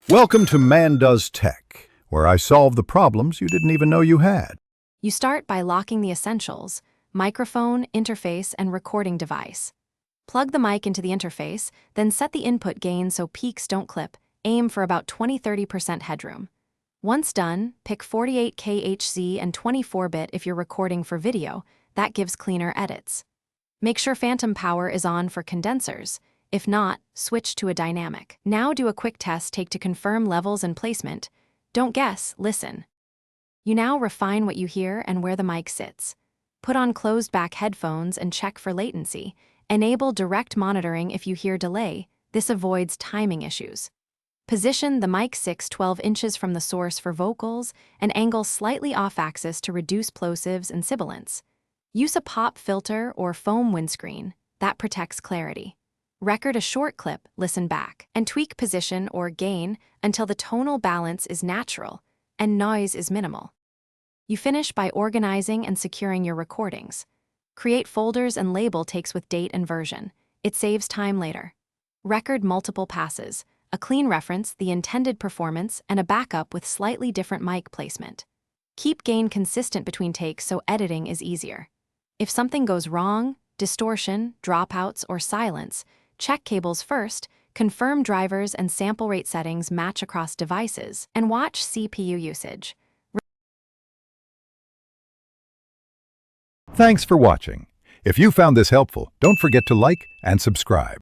Welcome to Man Does Tech, where I solve the problems you didn't even know you had. You start by locking the essentials: microphone, interface, and recording device. Plug the mic into the interface, then set the input gain so peaks don't clip. Aim for about 20–30% headroom. Once done, pick 48K HZ and 24-bit if you're recording for video. That gives cleaner edits. Make sure phantom power is on for condensers. If not, switch to a dynamic. Now do a quick test take to confirm levels and placement. Don't guess, listen. You now refine what you hear and where the mic sits. Put on closed-back headphones and check for latency. Enable direct monitoring if you hear delay. This avoids timing issues. Position the mic 6–12 inches from the source for vocals and angle slightly off-axis to reduce plosives and sibilance. Use a pop filter or foam windscreen. That protects clarity. Record a short clip, listen back, and tweak position or gain until the tonal balance is natural and noise is minimal. You finish by organizing and securing your recordings. Create folders and label takes with date and version. It saves time later. Record multiple passes, a clean reference, the intended performance, and a backup with slightly different mic placement. Keep gain consistent between takes so editing is easier. If something goes wrong, distortion, dropouts, or silence, check cables first, confirm drivers and sample rate settings match across devices, and watch CPU usage. Thanks for watching. If you found this helpful, don't forget to like and subscribe.